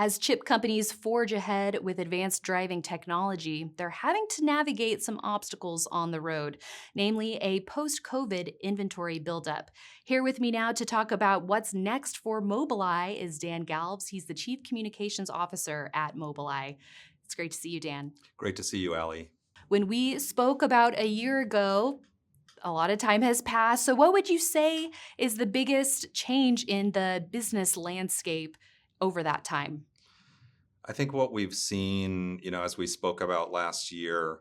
As chip companies forge ahead with advanced driving technology, they're having to navigate some obstacles on the road, namely a post COVID inventory buildup. Here with me now to talk about what's next for Mobileye is Dan Galves. He's the Chief Communications Officer at Mobileye. It's great to see you, Dan. Great to see you, Allie. When we spoke about a year ago, a lot of time has passed. So, what would you say is the biggest change in the business landscape over that time? I think what we've seen, as we spoke about last year,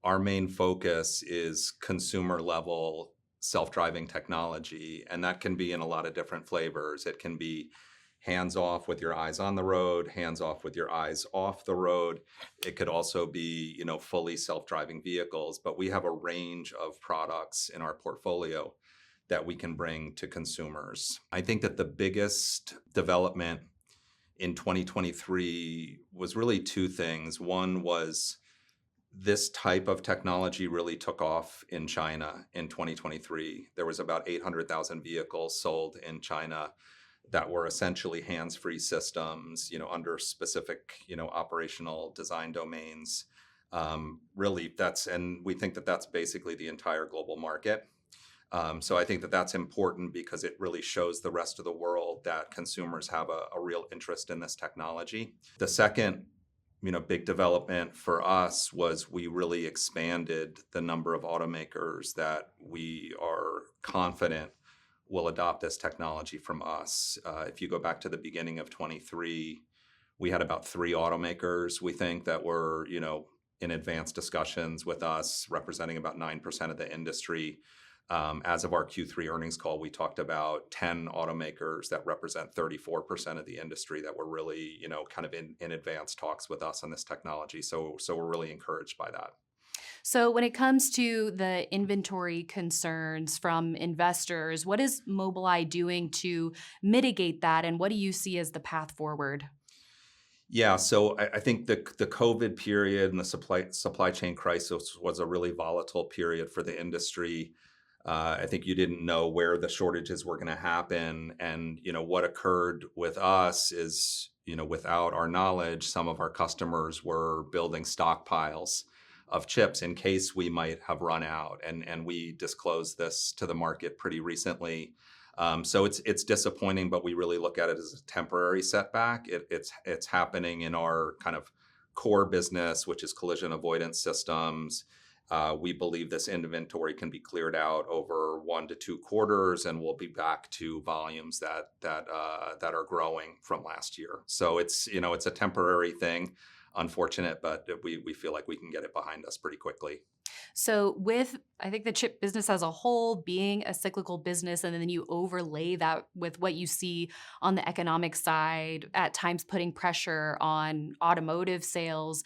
our main focus is consumer level self-driving technology, and that can be in a lot of different flavors. It can be hands off with your eyes on the road, hands off with your eyes off the road. It could also be, fully self-driving vehicles, but we have a range of products in our portfolio that we can bring to consumers. I think that the biggest development in 2023 was really two things. One was this type of technology really took off in China in 2023. There was about 800,000 vehicles sold in China that were essentially hands-free systems, under specific, operational design domains. And we think that that's basically the entire global market. So I think that that's important because it really shows the rest of the world that consumers have a real interest in this technology. The second, big development for us was we really expanded the number of automakers that we are confident will adopt this technology from us. If you go back to the beginning of 23, we had about 3 automakers, we think, that were, in advanced discussions with us, representing about 9% of the industry. As of our Q3 earnings call, we talked about 10 automakers that represent 34% of the industry that were really, kind of in advanced talks with us on this technology. So we're really encouraged by that. So, when it comes to the inventory concerns from investors, what is Mobileye doing to mitigate that, and what do you see as the path forward? Yeah, so I think the COVID period and the supply chain crisis was a really volatile period for the industry. I think you didn't know where the shortages were going to happen, and what occurred with us is, without our knowledge, some of our customers were building stockpiles of chips in case we might have run out, and we disclosed this to the market pretty recently. So it's disappointing, but we really look at it as a temporary setback. It's happening in our kind of core business, which is collision avoidance systems. We believe this inventory can be cleared out over 1 to 2 quarters, and we'll be back to volumes that are growing from last year. So it's a temporary thing, unfortunate, but we feel like we can get it behind us pretty quickly. So, with I think the chip business as a whole being a cyclical business, and then you overlay that with what you see on the economic side, at times putting pressure on automotive sales,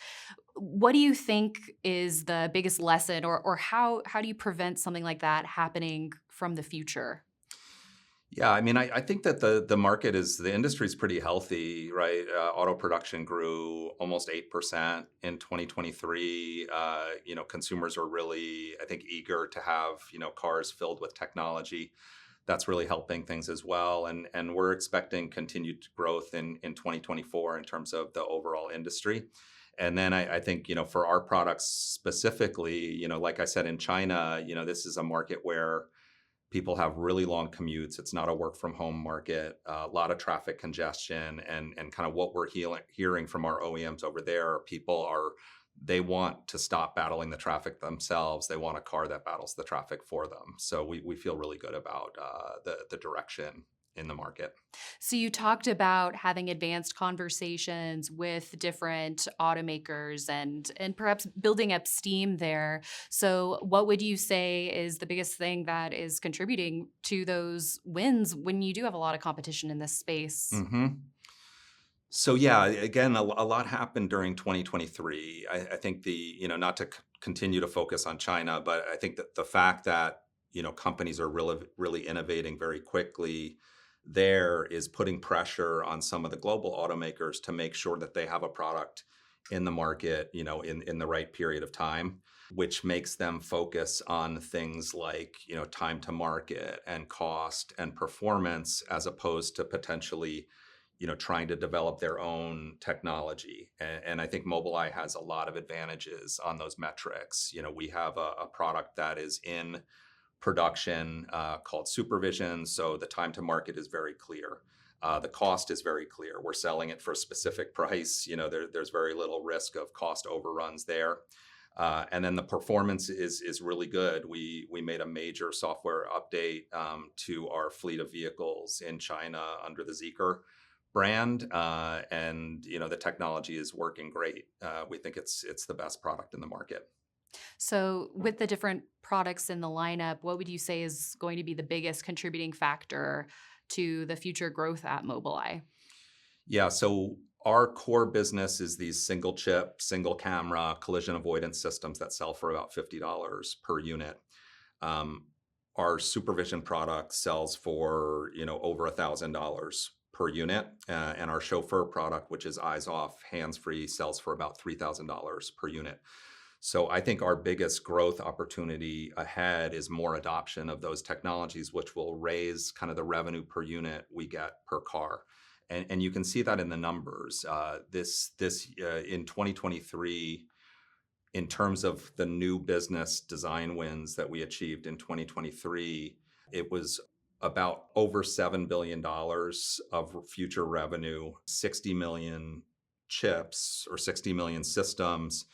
what do you think is the biggest lesson, or how do you prevent something like that happening from the future? Yeah, I mean, I think that the industry is pretty healthy, right? Auto production grew almost 8% in 2023. Consumers are really, I think, eager to have, cars filled with technology. That's really helping things as well. And we're expecting continued growth in 2024 in terms of the overall industry. And then I think, for our products specifically, like I said, in China, this is a market where people have really long commutes. It's not a work from home market, a lot of traffic congestion, and kind of what we're hearing from our OEMs over there. They want to stop battling the traffic themselves. They want a car that battles the traffic for them. So we feel really good about the direction in the market. So you talked about having advanced conversations with different automakers and perhaps building up steam there. So what would you say is the biggest thing that is contributing to those wins when you do have a lot of competition in this space? hmm So yeah, again, a lot happened during 2023. I think not to continue to focus on China, but I think that the fact that, companies are really innovating very quickly there is putting pressure on some of the global automakers to make sure that they have a product in the market, in the right period of time, which makes them focus on things like, time to market and cost and performance, as opposed to potentially, trying to develop their own technology. And I think Mobileye has a lot of advantages on those metrics. We have a product that is in production called Supervision. So the time to market is very clear. The cost is very clear. We're selling it for a specific price. There's very little risk of cost overruns there. And then the performance is really good. We made a major software update to our fleet of vehicles in China under the Zeekr brand, and the technology is working great. We think it's the best product in the market. So, with the different products in the lineup, what would you say is going to be the biggest contributing factor to the future growth at Mobileye? Yeah, so our core business is these single chip, single camera collision avoidance systems that sell for about $50 per unit. Um, our supervision product sells for over $1,000 per unit, and our chauffeur product, which is eyes off, hands free, sells for about $3,000 per unit. So I think our biggest growth opportunity ahead is more adoption of those technologies, which will raise kind of the revenue per unit we get per car. And you can see that in the numbers. This in 2023, in terms of the new business design wins that we achieved in 2023, it was about over $7 billion of future revenue, 60 million chips or 60 million systems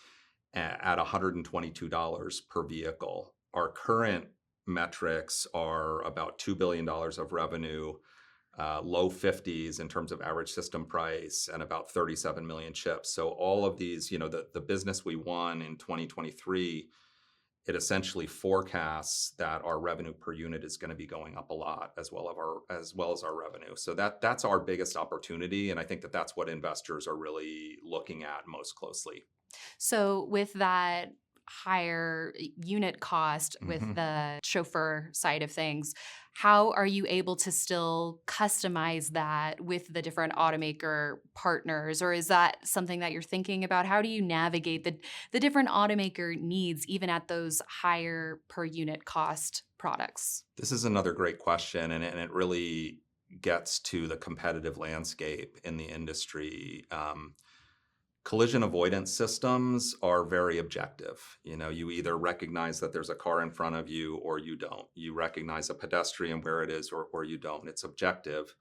at $122 per vehicle. Our current metrics are about $2 billion of revenue, low 50s in terms of average system price, and about 37 million chips. So all of these, the business we won in 2023, it essentially forecasts that our revenue per unit is going to be going up a lot, as well as our revenue. So that's our biggest opportunity, and I think that that's what investors are really looking at most closely. So, with that higher unit cost with Mhm. the chauffeur side of things, how are you able to still customize that with the different automaker partners? Or is that something that you're thinking about? How do you navigate the different automaker needs, even at those higher per unit cost products? This is another great question, and it really gets to the competitive landscape in the industry. Collision avoidance systems are very objective. You either recognize that there's a car in front of you or you don't. You recognize a pedestrian where it is or you don't. It's objective.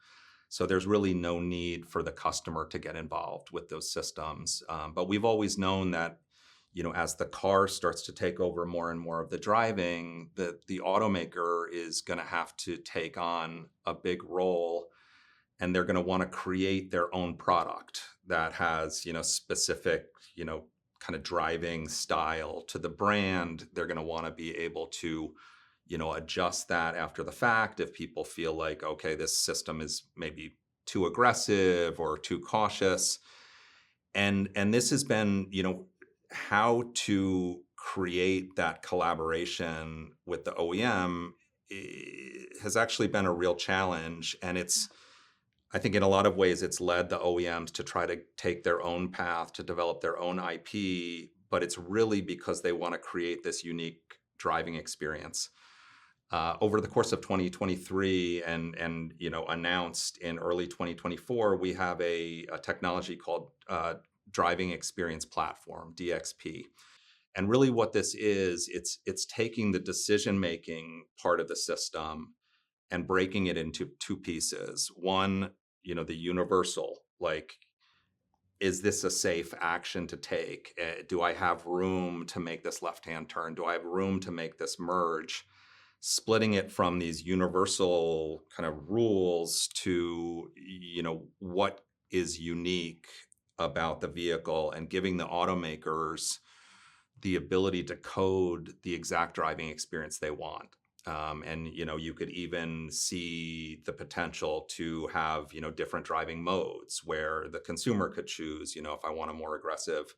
So there's really no need for the customer to get involved with those systems. But we've always known that, as the car starts to take over more and more of the driving, the automaker is going to have to take on a big role, and they're going to want to create their own product that has specific kind of driving style to the brand. They're going to want to be able to adjust that after the fact if people feel like, okay, this system is maybe too aggressive or too cautious. And this has been how to create that collaboration with the OEM has actually been a real challenge. And I think in a lot of ways, it's led the OEMs to try to take their own path to develop their own IP, but it's really because they want to create this unique driving experience. Over the course of 2023 and announced in early 2024, we have a technology called Driving Experience Platform, DXP. And really what this is, it's taking the decision-making part of the system and breaking it into two pieces. One, the universal, like, is this a safe action to take? Do I have room to make this left-hand turn? Do I have room to make this merge? Splitting it from these universal kind of rules to, what is unique about the vehicle, and giving the automakers the ability to code the exact driving experience they want. And you could even see the potential to have different driving modes where the consumer could choose. If I want a more aggressive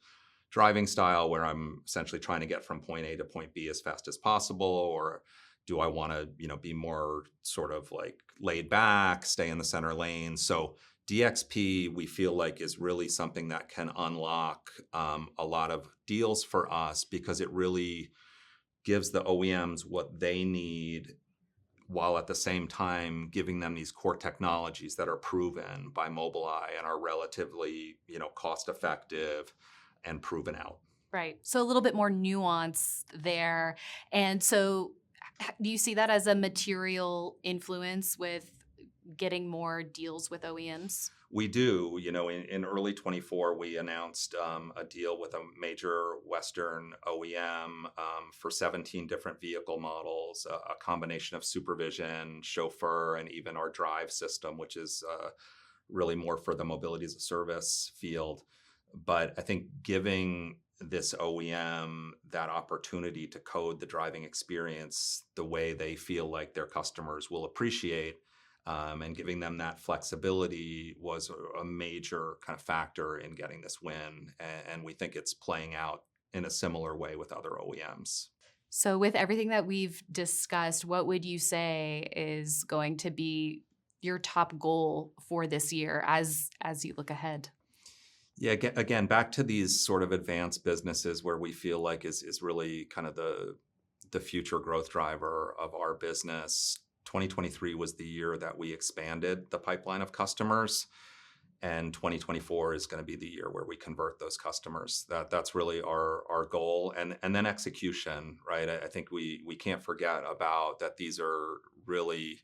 driving style where I'm essentially trying to get from point A to point B as fast as possible, or do I want to be more sort of like laid back, stay in the center lane? So DXP, we feel like, is really something that can unlock a lot of deals for us, because it really gives the OEMs what they need while at the same time giving them these core technologies that are proven by Mobileye and are relatively, cost effective and proven out. Right. So a little bit more nuance there. And so do you see that as a material influence with getting more deals with OEMs? We do. In early 24, we announced a deal with a major Western OEM for 17 different vehicle models, a combination of supervision, chauffeur, and even our drive system, which is really more for the mobility as a service field. But I think giving this OEM that opportunity to code the driving experience the way they feel like their customers will appreciate, and giving them that flexibility was a major kind of factor in getting this win. And we think it's playing out in a similar way with other OEMs. So with everything that we've discussed, what would you say is going to be your top goal for this year as you look ahead? Yeah, again, back to these sort of advanced businesses where we feel like is really kind of the future growth driver of our business. 2023 was the year that we expanded the pipeline of customers, and 2024 is going to be the year where we convert those customers. That's really our goal, and then execution, right? I think we can't forget about that. These are really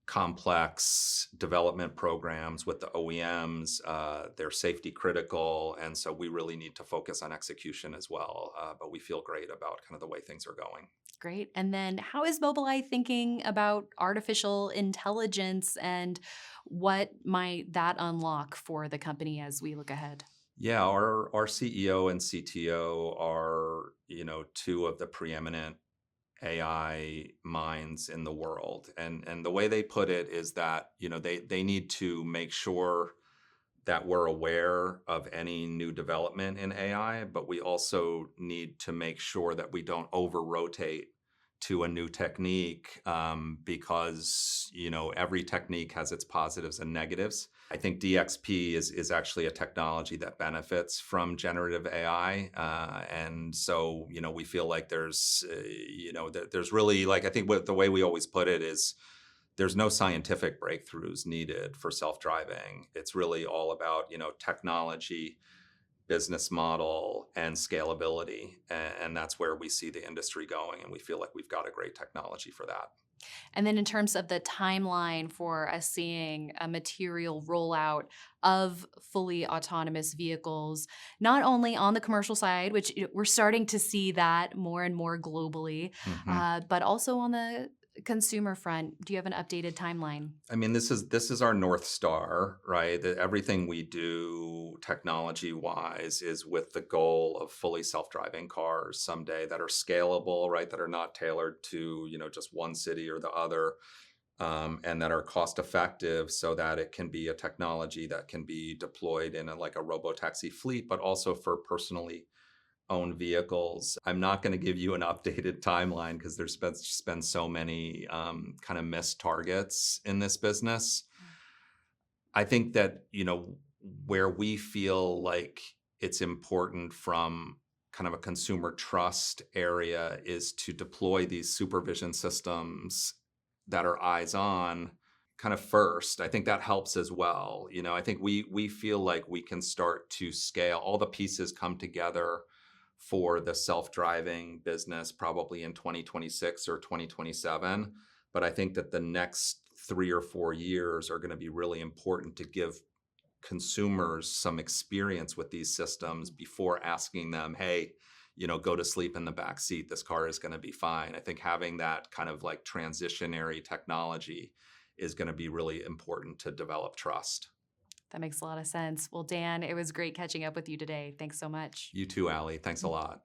complex development programs with the OEMs. They're safety critical, and so we really need to focus on execution as well. But we feel great about kind of the way things are going. Great. And then how is Mobileye thinking about artificial intelligence and what might that unlock for the company as we look ahead? Yeah, our CEO and CTO are, two of the preeminent AI minds in the world. And the way they put it is that, they need to make sure that we're aware of any new development in AI, but we also need to make sure that we don't over rotate to a new technique, because every technique has its positives and negatives. I think DXP is actually a technology that benefits from generative AI, and so we feel like there's really, like, I think the way we always put it is there's no scientific breakthroughs needed for self-driving. It's really all about technology, business model, and scalability. And that's where we see the industry going. And we feel like we've got a great technology for that. And then in terms of the timeline for us seeing a material rollout of fully autonomous vehicles, not only on the commercial side, which we're starting to see that more and more globally, Mhm. but also on the consumer front, do you have an updated timeline? I mean, this is our North Star, right? That everything we do technology-wise is with the goal of fully self-driving cars someday that are scalable, right? That are not tailored to, just one city or the other, and that are cost effective so that it can be a technology that can be deployed in like a robotaxi fleet, but also for personally owned vehicles. I'm not going to give you an updated timeline because there's been so many kind of missed targets in this business. I think that, where we feel like it's important from kind of a consumer trust area is to deploy these supervision systems that are eyes on kind of first. I think that helps as well. I think we feel like we can start to scale. All the pieces come together for the self-driving business probably in 2026 or 2027. But I think that the next 3 or 4 years are going to be really important to give consumers some experience with these systems before asking them, hey, go to sleep in the back seat. This car is going to be fine. I think having that kind of like transitionary technology is going to be really important to develop trust. That makes a lot of sense. Well, Dan, it was great catching up with you today. Thanks so much. You too, Allie. Thanks a lot.